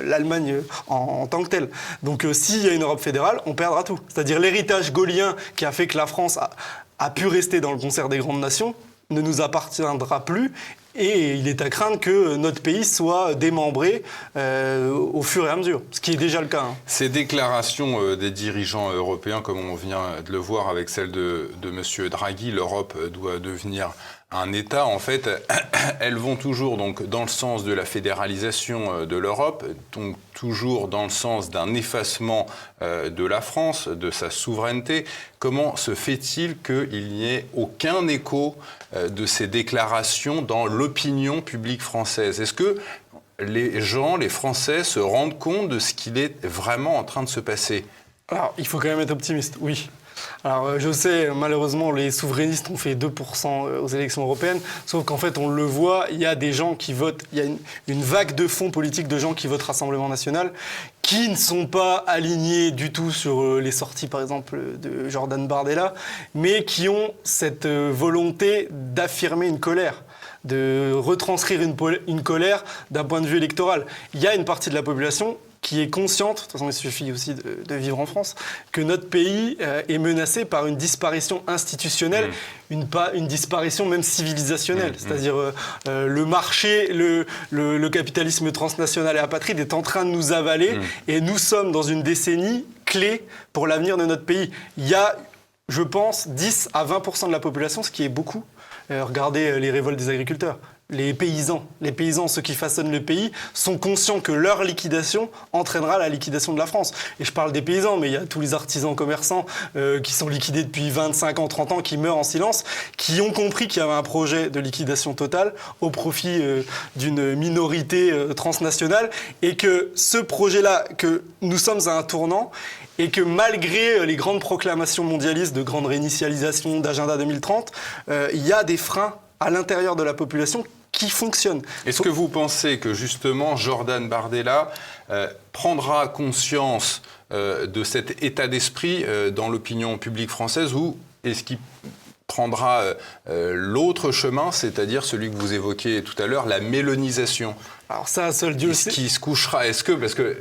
l'Allemagne en tant que telle. Donc s'il y a une Europe fédérale, on perdra tout. C'est-à-dire l'héritage gaullien qui a fait que la France a pu rester dans le concert des grandes nations ne nous appartiendra plus. Et il est à craindre que notre pays soit démembré au fur et à mesure, ce qui est déjà le cas. Ces déclarations des dirigeants européens, comme on vient de le voir avec celle de M. Draghi, l'Europe doit devenir un État, en fait, elles vont toujours donc, dans le sens de la fédéralisation de l'Europe, donc toujours dans le sens d'un effacement de la France, de sa souveraineté. Comment se fait-il qu'il n'y ait aucun écho de ces déclarations dans l'opinion publique française? Est-ce que les gens, les Français, se rendent compte de ce qu'il est vraiment en train de se passer? Alors, il faut quand même être optimiste, oui. Alors, je sais, malheureusement, les souverainistes ont fait 2% aux élections européennes, sauf qu'en fait, on le voit, il y a des gens qui votent, il y a une vague de fonds politiques de gens qui votent Rassemblement National, qui ne sont pas alignés du tout sur les sorties, par exemple, de Jordan Bardella, mais qui ont cette volonté d'affirmer une colère, de retranscrire une colère d'un point de vue électoral. Il y a une partie de la population qui est consciente, de toute façon il suffit aussi de vivre en France, que notre pays est menacé par une disparition institutionnelle, une disparition même civilisationnelle. C'est-à-dire le marché, le capitalisme transnational et apatride est en train de nous avaler et nous sommes dans une décennie clé pour l'avenir de notre pays. Il y a, je pense, 10 à 20% de la population, ce qui est beaucoup. Regardez les révoltes des agriculteurs. Les paysans, ceux qui façonnent le pays, sont conscients que leur liquidation entraînera la liquidation de la France. Et je parle des paysans, mais il y a tous les artisans commerçants qui sont liquidés depuis 25 ans, 30 ans, qui meurent en silence, qui ont compris qu'il y avait un projet de liquidation totale au profit d'une minorité transnationale, et que ce projet-là, que nous sommes à un tournant, et que malgré les grandes proclamations mondialistes de grande réinitialisation, d'agenda 2030, il y a des freins à l'intérieur de la population qui fonctionnent. Est-ce que vous pensez que justement Jordan Bardella prendra conscience de cet état d'esprit dans l'opinion publique française, ou est-ce qu'il prendra l'autre chemin, c'est-à-dire celui que vous évoquiez tout à l'heure, la mélonisation. Alors ça, seul Dieu le sait. Qui se couchera, parce que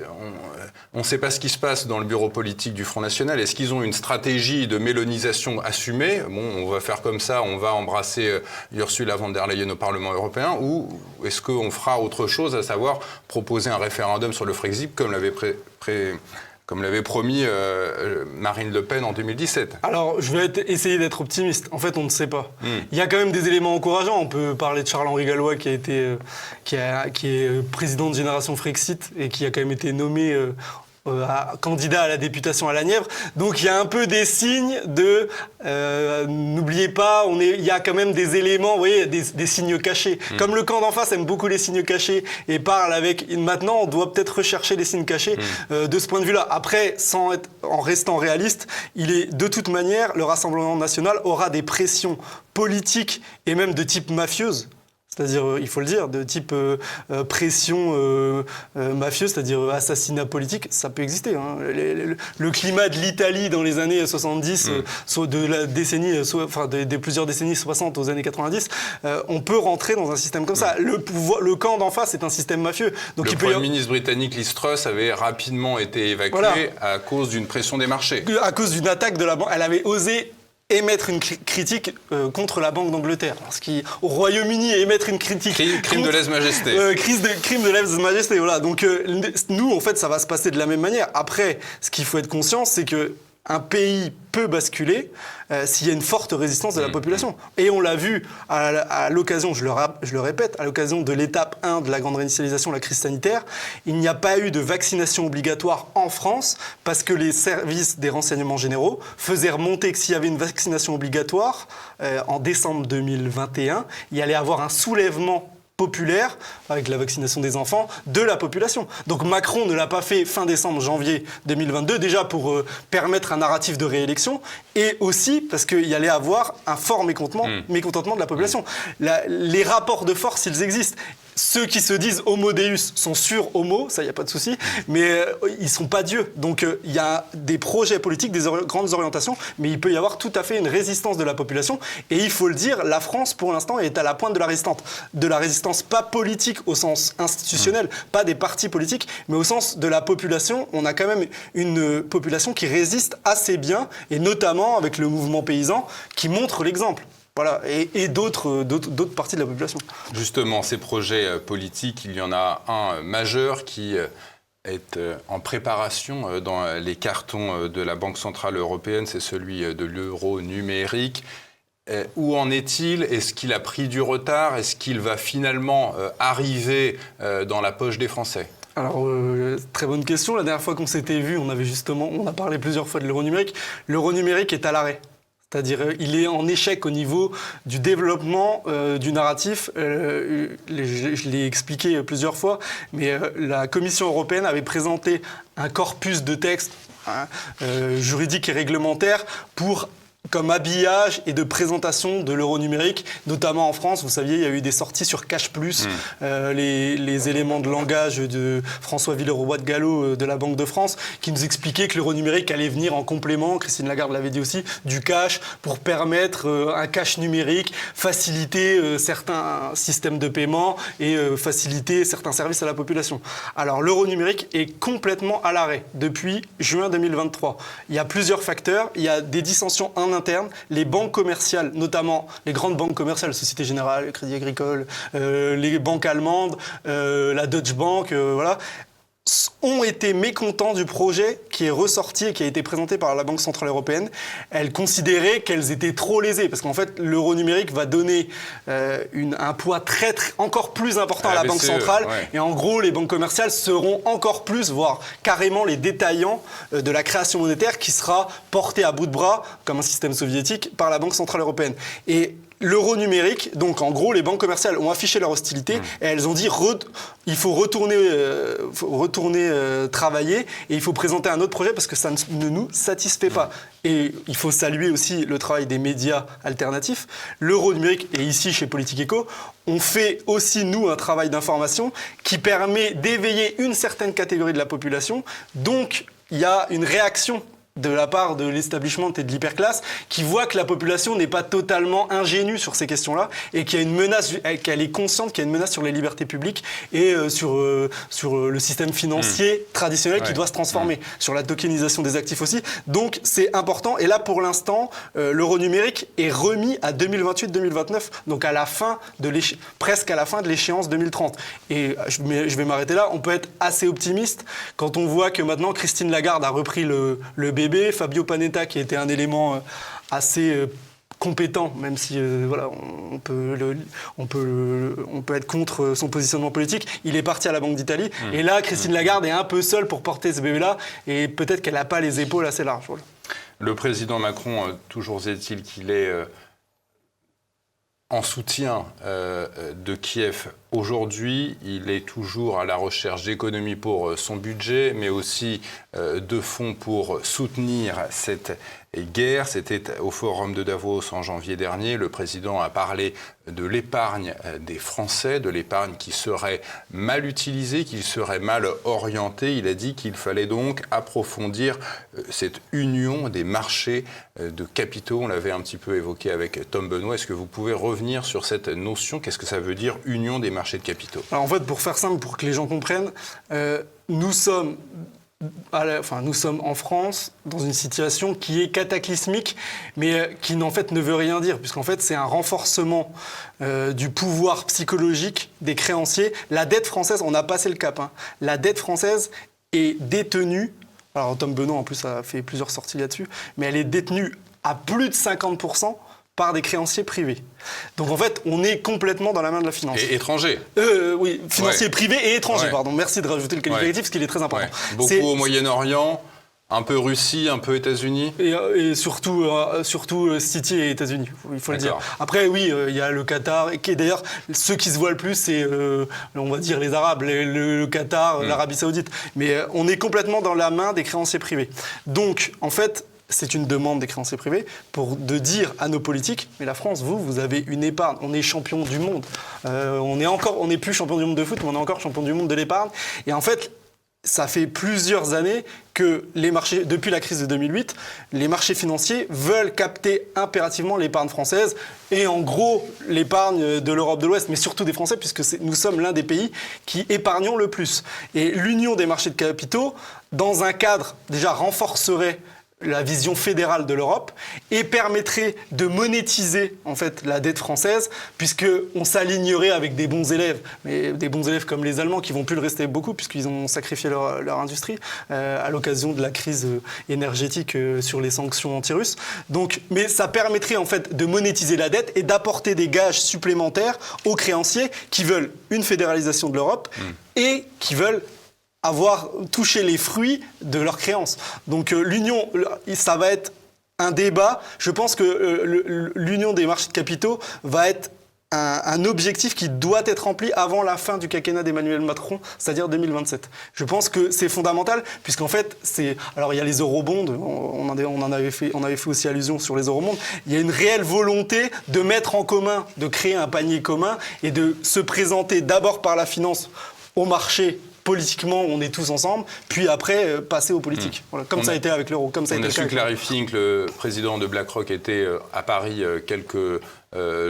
on ne sait pas ce qui se passe dans le bureau politique du Front National, est-ce qu'ils ont une stratégie de mélonisation assumée? Bon, on va faire comme ça, on va embrasser Ursula von der Leyen au Parlement européen, ou est-ce qu'on fera autre chose, à savoir proposer un référendum sur le Frexit, comme l'avait promis Marine Le Pen en 2017. Alors, je vais essayer d'être optimiste. En fait, on ne sait pas. Il y a quand même des éléments encourageants. On peut parler de Charles-Henri Gallois, qui est président de Génération Frexit et qui a quand même été nommé candidat à la députation à la Nièvre. Donc il y a un peu des signes de n'oubliez pas, il y a quand même des éléments, vous voyez, des signes cachés. Comme le camp d'en face aime beaucoup les signes cachés et parle avec. Maintenant, on doit peut-être rechercher les signes cachés de ce point de vue-là. Après, en restant réaliste, de toute manière, le Rassemblement national aura des pressions politiques et même de type mafieuse. C'est-à-dire, il faut le dire, de type pression mafieuse, c'est-à-dire assassinat politique, ça peut exister. Hein. Le climat de l'Italie dans les années 70, de la décennie, des plusieurs décennies 60 aux années 90, on peut rentrer dans un système comme ça. Le camp d'en face est un système mafieux. Donc le Premier ministre britannique Liz Truss avait rapidement été évacué à cause d'une pression des marchés. À cause d'une attaque de la banque. Elle avait osé émettre une critique contre la Banque d'Angleterre. Au Royaume-Uni, émettre une critique... Crime de lèse-majesté. Crime de lèse-majesté, voilà. Donc nous, en fait, ça va se passer de la même manière. Après, ce qu'il faut être conscient, c'est qu'un pays peut basculer s'il y a une forte résistance de la population. Et on l'a vu à l'occasion, je le répète, à l'occasion de l'étape 1 de la grande réinitialisation, la crise sanitaire, il n'y a pas eu de vaccination obligatoire en France parce que les services des renseignements généraux faisaient remonter que s'il y avait une vaccination obligatoire en décembre 2021, il y allait avoir un soulèvement populaire, avec la vaccination des enfants, de la population. Donc Macron ne l'a pas fait fin décembre, janvier 2022, déjà pour permettre un narratif de réélection, et aussi parce qu'il y allait avoir un fort mécontentement de la population. Les rapports de force, ils existent. Ceux qui se disent homo deus sont sur homo, ça, il n'y a pas de souci, mais ils ne sont pas dieux. Donc il y a des projets politiques, des grandes orientations, mais il peut y avoir tout à fait une résistance de la population. Et il faut le dire, la France, pour l'instant, est à la pointe de la résistance. De la résistance, pas politique au sens institutionnel, pas des partis politiques, mais au sens de la population. On a quand même une population qui résiste assez bien, et notamment avec le mouvement paysan, qui montre l'exemple. Voilà, et d'autres parties de la population. Justement, ces projets politiques, il y en a un majeur qui est en préparation dans les cartons de la Banque Centrale Européenne, c'est celui de l'euro numérique. Où en est-il? Est-ce qu'il a pris du retard? Est-ce qu'il va finalement arriver dans la poche des Français? Alors, très bonne question. La dernière fois qu'on s'était vu, on a parlé plusieurs fois de l'euro numérique. L'euro numérique est à l'arrêt. C'est-à-dire, il est en échec au niveau du développement du narratif. Je l'ai expliqué plusieurs fois, mais la Commission européenne avait présenté un corpus de textes juridiques et réglementaires comme habillage et de présentation de l'euro numérique, notamment en France. Vous saviez, il y a eu des sorties sur Cash Plus, les éléments de langage de François Villeroy de Galhau de la Banque de France, qui nous expliquaient que l'euro numérique allait venir en complément, Christine Lagarde l'avait dit aussi, du cash, pour permettre un cash numérique, faciliter certains systèmes de paiement et faciliter certains services à la population. Alors l'euro numérique est complètement à l'arrêt depuis juin 2023. Il y a plusieurs facteurs, il y a des dissensions interne, les banques commerciales, notamment les grandes banques commerciales, Société Générale, Crédit Agricole, les banques allemandes, la Deutsche Bank, voilà, ont été mécontents du projet qui est ressorti et qui a été présenté par la Banque Centrale Européenne. Elles considéraient qu'elles étaient trop lésées, parce qu'en fait, l'euro numérique va donner un poids encore plus important à la Banque Centrale. Ouais. Et en gros, les banques commerciales seront encore plus, voire carrément les détaillants de la création monétaire qui sera portée à bout de bras, comme un système soviétique, par la Banque Centrale Européenne. Et l'euro numérique, donc en gros, les banques commerciales ont affiché leur hostilité et elles ont dit il faut retourner travailler et il faut présenter un autre projet parce que ça ne nous satisfait pas. Et il faut saluer aussi le travail des médias alternatifs. L'euro numérique, et ici chez Politique Éco, on fait aussi, nous, un travail d'information qui permet d'éveiller une certaine catégorie de la population. Donc, il y a une réaction de la part de l'establishment et de l'hyperclasse, qui voit que la population n'est pas totalement ingénue sur ces questions-là et qu'il y a une menace, qu'elle est consciente qu'il y a une menace sur les libertés publiques et sur le système financier traditionnel qui doit se transformer, sur la tokenisation des actifs aussi. Donc c'est important. Et là, pour l'instant, l'euro numérique est remis à 2028-2029, donc presque à la fin de l'échéance 2030. Et je vais m'arrêter là. On peut être assez optimiste quand on voit que maintenant Christine Lagarde a repris le bébé, Fabio Panetta qui était un élément assez compétent, même si voilà, on peut être contre son positionnement politique. Il est parti à la Banque d'Italie. Et là, Christine Lagarde est un peu seule pour porter ce bébé-là. Et peut-être qu'elle n'a pas les épaules assez larges. Voilà. Le président Macron, toujours est-il qu'il est en soutien de Kiev. Aujourd'hui, il est toujours à la recherche d'économies pour son budget, mais aussi de fonds pour soutenir cette guerre. C'était au Forum de Davos en janvier dernier. Le président a parlé de l'épargne des Français, de l'épargne qui serait mal utilisée, qui serait mal orientée. Il a dit qu'il fallait donc approfondir cette union des marchés de capitaux. On l'avait un petit peu évoqué avec Tom Benoît. Est-ce que vous pouvez revenir sur cette notion? Qu'est-ce que ça veut dire, union des marchés de capitaux? Alors en fait, pour faire simple, pour que les gens comprennent, nous sommes en France dans une situation qui est cataclysmique, mais qui en fait ne veut rien dire, puisqu'en fait c'est un renforcement du pouvoir psychologique des créanciers. La dette française, on a passé le cap, la dette française est détenue, alors Tom Benoît en plus a fait plusieurs sorties là-dessus, mais elle est détenue à plus de 50% par des créanciers privés. Donc en fait, on est complètement dans la main de la finance. Et étrangers. Oui, financiers privés et étrangers, pardon. Merci de rajouter le qualificatif, parce qu'il est très important. Beaucoup au Moyen-Orient, un peu Russie, un peu États-Unis. Et surtout City et États-Unis, il faut le dire. Après, oui, il y a le Qatar, et d'ailleurs, ceux qui se voient le plus, c'est, on va dire, les Arabes, le Qatar, l'Arabie Saoudite. Mais on est complètement dans la main des créanciers privés. Donc, en fait, c'est une demande des créanciers privés de dire à nos politiques, mais la France, vous avez une épargne, on est champion du monde. On n'est plus champion du monde de foot, mais on est encore champion du monde de l'épargne. Et en fait, ça fait plusieurs années que les marchés, depuis la crise de 2008, les marchés financiers veulent capter impérativement l'épargne française et en gros l'épargne de l'Europe de l'Ouest, mais surtout des Français, puisque nous sommes l'un des pays qui épargnons le plus. Et l'union des marchés de capitaux, dans un cadre déjà renforcerait la vision fédérale de l'Europe et permettrait de monétiser en fait la dette française, puisqu'on s'alignerait avec des bons élèves, mais des bons élèves comme les Allemands qui vont plus le rester beaucoup puisqu'ils ont sacrifié leur industrie à l'occasion de la crise énergétique sur les sanctions anti-russes. Donc, mais ça permettrait en fait de monétiser la dette et d'apporter des gages supplémentaires aux créanciers qui veulent une fédéralisation de l'Europe et qui veulent avoir touché les fruits de leurs créances. Donc l'union, ça va être un débat. Je pense que l'union des marchés de capitaux va être un objectif qui doit être rempli avant la fin du quinquennat d'Emmanuel Macron, c'est-à-dire 2027. Je pense que c'est fondamental, puisqu'en fait, alors il y a les eurobonds, on avait fait aussi allusion sur les eurobonds, il y a une réelle volonté de mettre en commun, de créer un panier commun et de se présenter d'abord par la finance au marché. Politiquement, on est tous ensemble, puis après, passer aux politiques. Voilà, comme ça a été avec l'euro. On a su clarifier que le président de BlackRock était à Paris quelques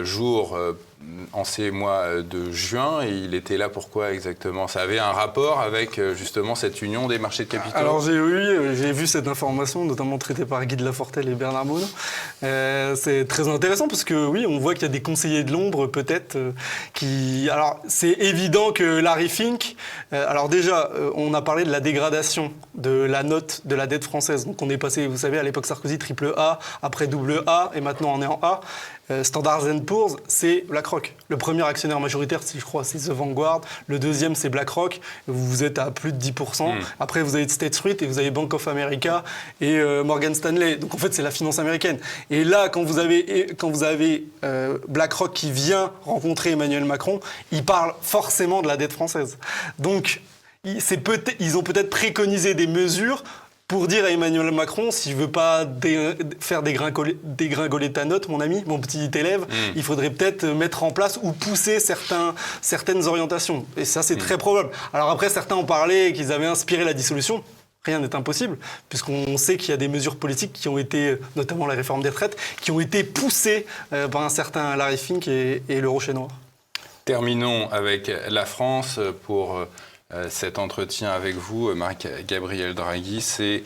jours en ces mois de juin, et il était là pourquoi exactement? Ça avait un rapport avec justement cette union des marchés de capitaux? Alors j'ai vu cette information, notamment traitée par Guy de Lafortelle et Bernard Monod. C'est très intéressant parce que oui, on voit qu'il y a des conseillers de l'ombre peut-être qui... Alors c'est évident que Larry Fink... alors déjà, on a parlé de la dégradation de la note de la dette française. Donc on est passé, vous savez, à l'époque Sarkozy, triple A, après double A, et maintenant on est en A. Standard & Poor's, c'est BlackRock. Le premier actionnaire majoritaire, je crois, c'est The Vanguard. Le deuxième, c'est BlackRock. Vous êtes à plus de 10%. Après, vous avez State Street et vous avez Bank of America et Morgan Stanley. Donc, en fait, c'est la finance américaine. Et là, quand vous avez BlackRock qui vient rencontrer Emmanuel Macron, il parle forcément de la dette française. Donc, ils ont peut-être préconisé des mesures pour dire à Emmanuel Macron, s'il ne veut pas faire dégringoler ta note, mon ami, mon petit élève, il faudrait peut-être mettre en place ou pousser certaines orientations. Et ça, c'est très probable. Alors après, certains ont parlé qu'ils avaient inspiré la dissolution. Rien n'est impossible, puisqu'on sait qu'il y a des mesures politiques qui ont été, notamment la réforme des retraites, qui ont été poussées par un certain Larry Fink et le Rocher Noir. Terminons avec la France pour cet entretien avec vous, Marc-Gabriel Draghi. Ces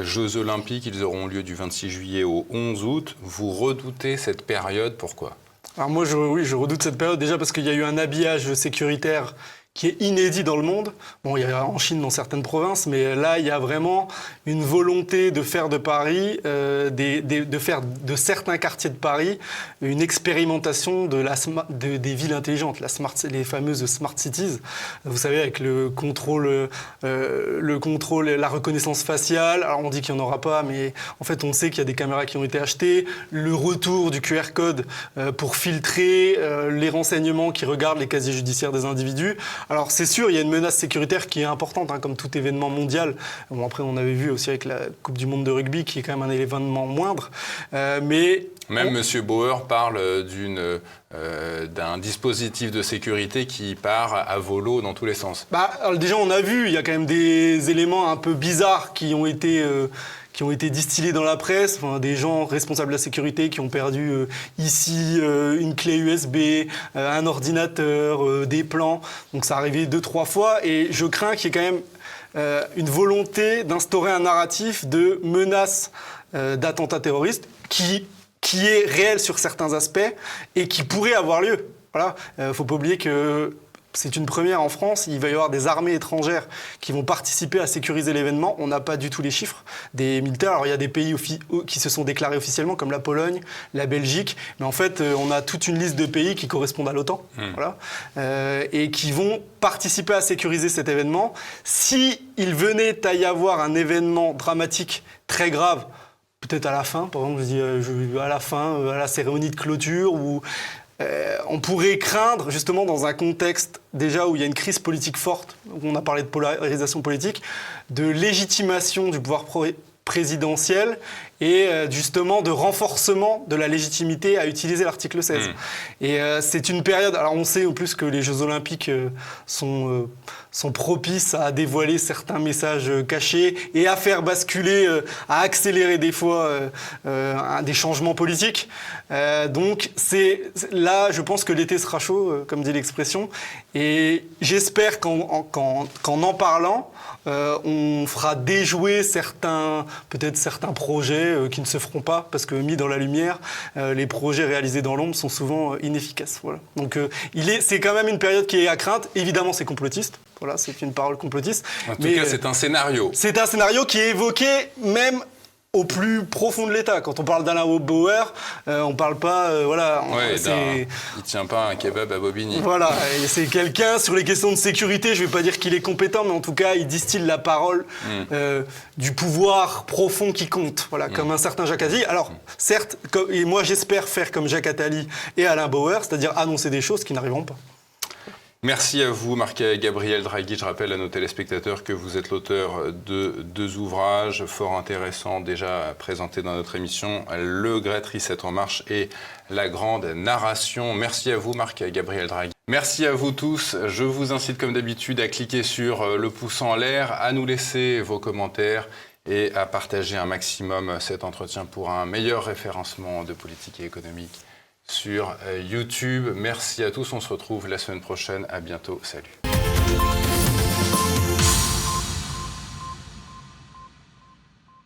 Jeux Olympiques, ils auront lieu du 26 juillet au 11 août. Vous redoutez cette période, pourquoi ? Alors moi, je redoute cette période déjà parce qu'il y a eu un habillage sécuritaire qui est inédit dans le monde. Bon, il y a en Chine dans certaines provinces, mais là, il y a vraiment une volonté de faire de Paris, de faire de certains quartiers de Paris une expérimentation des villes intelligentes, les fameuses smart cities. Vous savez, avec le contrôle, la reconnaissance faciale. Alors on dit qu'il n'y en aura pas, mais en fait, on sait qu'il y a des caméras qui ont été achetées. Le retour du QR code pour filtrer les renseignements qui regardent les casiers judiciaires des individus. Alors c'est sûr, il y a une menace sécuritaire qui est importante, comme tout événement mondial. Bon, après, on avait vu aussi avec la Coupe du Monde de rugby, qui est quand même un événement moindre. Mais même M. Bauer parle d'un dispositif de sécurité qui part à volo dans tous les sens. Alors déjà, on a vu, il y a quand même des éléments un peu bizarres qui ont été distillés dans la presse, des gens responsables de la sécurité qui ont perdu ici une clé USB, un ordinateur, des plans. Donc ça arrivait 2-3 fois et je crains qu'il y ait quand même une volonté d'instaurer un narratif de menace d'attentats terroristes qui est réel sur certains aspects et qui pourrait avoir lieu. Voilà, faut pas oublier que c'est une première en France. Il va y avoir des armées étrangères qui vont participer à sécuriser l'événement. On n'a pas du tout les chiffres des militaires. Alors, il y a des pays qui se sont déclarés officiellement, comme la Pologne, la Belgique. Mais en fait, on a toute une liste de pays qui correspondent à l'OTAN. Voilà, et qui vont participer à sécuriser cet événement. S'il venait à y avoir un événement dramatique très grave, peut-être à la fin, par exemple, à la fin, à la cérémonie de clôture, où on pourrait craindre, justement, dans un contexte déjà où il y a une crise politique forte, où on a parlé de polarisation politique, de légitimation du pouvoir présidentiel et justement de renforcement de la légitimité à utiliser l'article 16. Et c'est une période... Alors on sait en plus que les Jeux Olympiques sont propices à dévoiler certains messages cachés et à faire basculer, à accélérer des fois des changements politiques. Donc là, je pense que l'été sera chaud, comme dit l'expression. Et j'espère qu'en en parlant, on fera déjouer peut-être certains projets qui ne se feront pas, parce que mis dans la lumière, les projets réalisés dans l'ombre sont souvent inefficaces. Voilà. Donc c'est quand même une période qui est à crainte. Évidemment, c'est complotiste. Voilà, c'est une parole complotiste. En tout cas, c'est un scénario. C'est un scénario qui est évoqué même au plus profond de l'État. Quand on parle d'Alain Bauer, on ne parle pas... il ne tient pas un kebab à Bobigny. Voilà, et c'est quelqu'un, sur les questions de sécurité, je ne vais pas dire qu'il est compétent, mais en tout cas, il distille la parole du pouvoir profond qui compte, voilà, comme un certain Jacques Attali. Alors, certes, et moi j'espère faire comme Jacques Attali et Alain Bauer, c'est-à-dire annoncer des choses qui n'arriveront pas. Merci à vous, Marc-Gabriel Draghi. Je rappelle à nos téléspectateurs que vous êtes l'auteur de 2 ouvrages fort intéressants déjà présentés dans notre émission, Le Great Reset en marche et La Grande Narration. Merci à vous, Marc-Gabriel Draghi. Merci à vous tous. Je vous incite comme d'habitude à cliquer sur le pouce en l'air, à nous laisser vos commentaires et à partager un maximum cet entretien pour un meilleur référencement de politique et économique sur YouTube. Merci à tous, on se retrouve la semaine prochaine. À bientôt, salut.